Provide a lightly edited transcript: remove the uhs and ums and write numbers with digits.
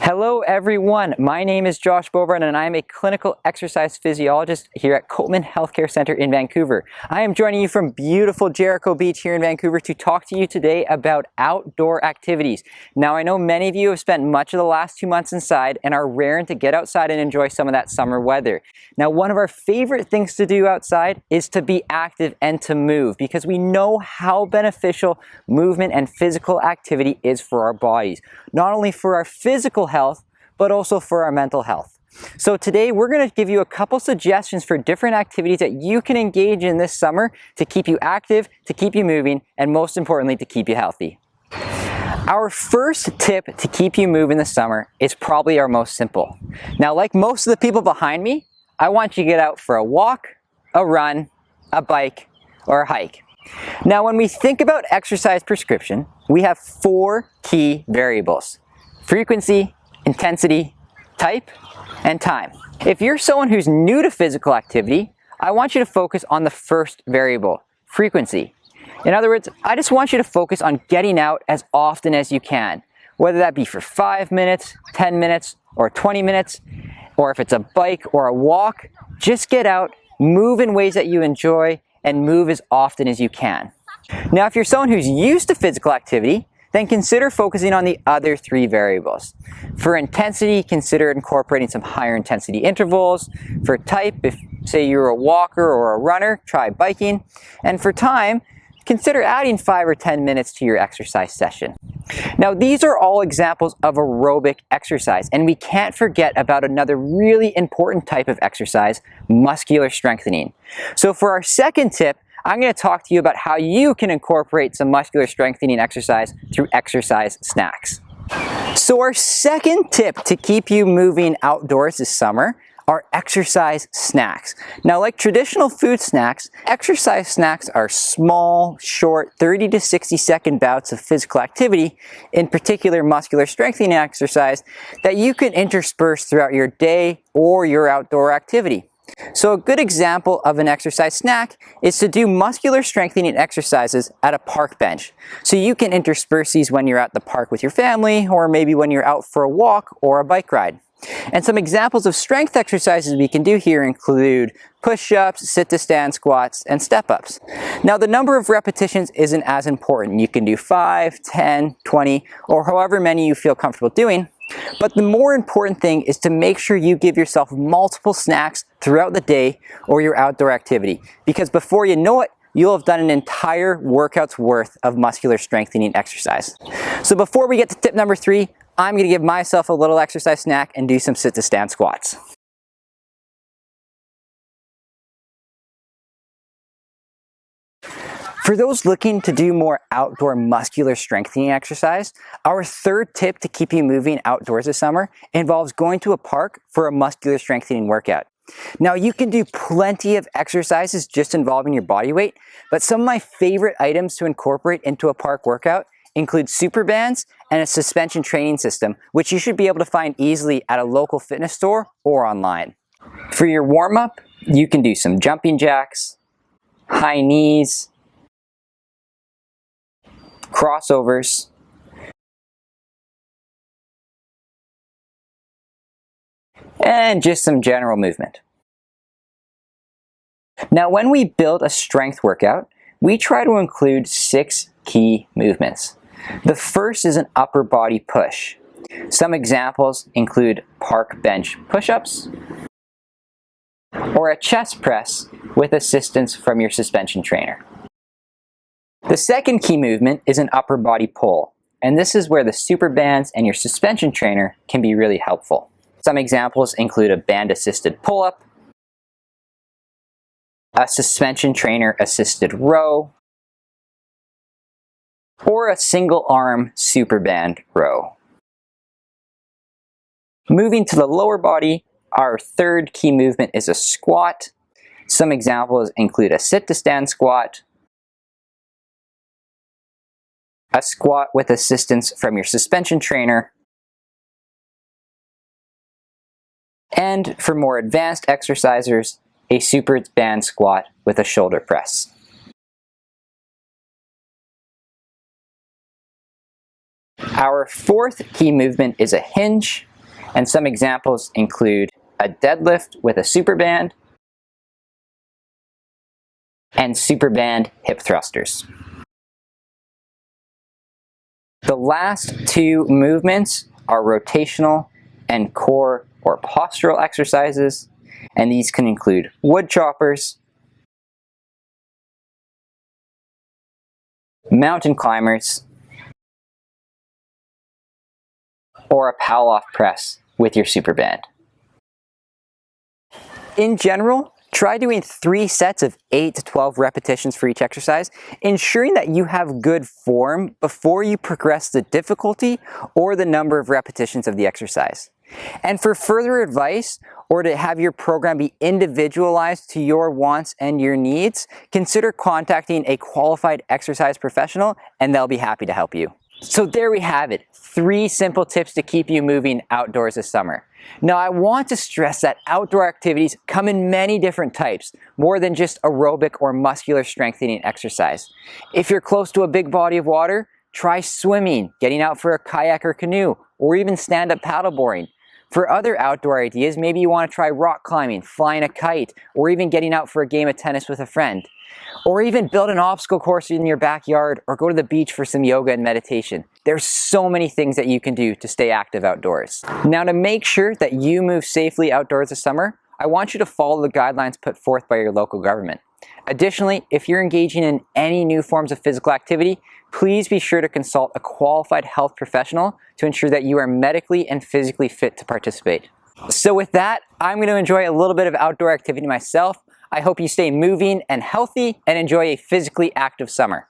Hello everyone, my name is Josh Bovard and I am a clinical exercise physiologist here at Copeman Healthcare Center in Vancouver. I am joining you from beautiful Jericho Beach here in Vancouver to talk to you today about outdoor activities. Now I know many of you have spent much of the last 2 months inside and are raring to get outside and enjoy some of that summer weather. Now one of our favorite things to do outside is to be active and to move because we know how beneficial movement and physical activity is for our bodies. Not only for our physical health, but also for our mental health. So today we're going to give you a couple suggestions for different activities that you can engage in this summer to keep you active, to keep you moving, and most importantly, to keep you healthy. Our first tip to keep you moving this summer is probably our most simple. Now, like most of the people behind me, I want you to get out for a walk, a run, a bike, or a hike. Now, when we think about exercise prescription, we have 4 key variables: frequency, intensity, type, and time. If you're someone who's new to physical activity, I want you to focus on the first variable, frequency. In other words, I just want you to focus on getting out as often as you can, whether that be for 5 minutes, 10 minutes, or 20 minutes, or if it's a bike or a walk, just get out, move in ways that you enjoy, and move as often as you can. Now, if you're someone who's used to physical activity, then consider focusing on the other 3 variables. For intensity, consider incorporating some higher intensity intervals. For type, if say you're a walker or a runner, try biking. And for time, consider adding 5 or 10 minutes to your exercise session. Now, these are all examples of aerobic exercise, and we can't forget about another really important type of exercise, muscular strengthening. So for our second tip, I'm going to talk to you about how you can incorporate some muscular strengthening exercise through exercise snacks. So our second tip to keep you moving outdoors this summer are exercise snacks. Now, like traditional food snacks, exercise snacks are small, short, 30 to 60 second bouts of physical activity, in particular muscular strengthening exercise, that you can intersperse throughout your day or your outdoor activity. So a good example of an exercise snack is to do muscular strengthening exercises at a park bench. So you can intersperse these when you're at the park with your family, or maybe when you're out for a walk or a bike ride. And some examples of strength exercises we can do here include push-ups, sit-to-stand squats, and step-ups. Now, the number of repetitions isn't as important. You can do 5, 10, 20, or however many you feel comfortable doing. But the more important thing is to make sure you give yourself multiple snacks throughout the day or your outdoor activity, because before you know it, you'll have done an entire workout's worth of muscular strengthening exercise. So before we get to tip number 3, I'm going to give myself a little exercise snack and do some sit-to-stand squats. For those looking to do more outdoor muscular strengthening exercise, our third tip to keep you moving outdoors this summer involves going to a park for a muscular strengthening workout. Now, you can do plenty of exercises just involving your body weight, but some of my favorite items to incorporate into a park workout include super bands and a suspension training system, which you should be able to find easily at a local fitness store or online. For your warm-up, you can do some jumping jacks, high knees, crossovers, and just some general movement. Now, when we build a strength workout, we try to include 6 key movements. The first is an upper body push. Some examples include park bench push-ups or a chest press with assistance from your suspension trainer. The second key movement is an upper body pull, and this is where the super bands and your suspension trainer can be really helpful. Some examples include a band-assisted pull-up, a suspension trainer assisted row, or a single arm super band row. Moving to the lower body, our third key movement is a squat. Some examples include a sit-to-stand squat, a squat with assistance from your suspension trainer, and for more advanced exercisers, a super band squat with a shoulder press. Our fourth key movement is a hinge. And some examples include a deadlift with a super band and super band hip thrusters. The last two movements are rotational and core or postural exercises, and these can include wood choppers, mountain climbers, or a Palloff press with your super band. In general, try doing 3 sets of 8 to 12 repetitions for each exercise, ensuring that you have good form before you progress the difficulty or the number of repetitions of the exercise. And for further advice, or to have your program be individualized to your wants and your needs, consider contacting a qualified exercise professional and they'll be happy to help you. So there we have it, 3 simple tips to keep you moving outdoors this summer. Now I want to stress that outdoor activities come in many different types, more than just aerobic or muscular strengthening exercise. If you're close to a big body of water, try swimming, getting out for a kayak or canoe, or even stand-up paddleboarding. For other outdoor ideas, maybe you want to try rock climbing, flying a kite, or even getting out for a game of tennis with a friend. Or even build an obstacle course in your backyard, or go to the beach for some yoga and meditation. There's so many things that you can do to stay active outdoors. Now, to make sure that you move safely outdoors this summer, I want you to follow the guidelines put forth by your local government. Additionally, if you're engaging in any new forms of physical activity, please be sure to consult a qualified health professional to ensure that you are medically and physically fit to participate. So with that, I'm going to enjoy a little bit of outdoor activity myself. I hope you stay moving and healthy and enjoy a physically active summer.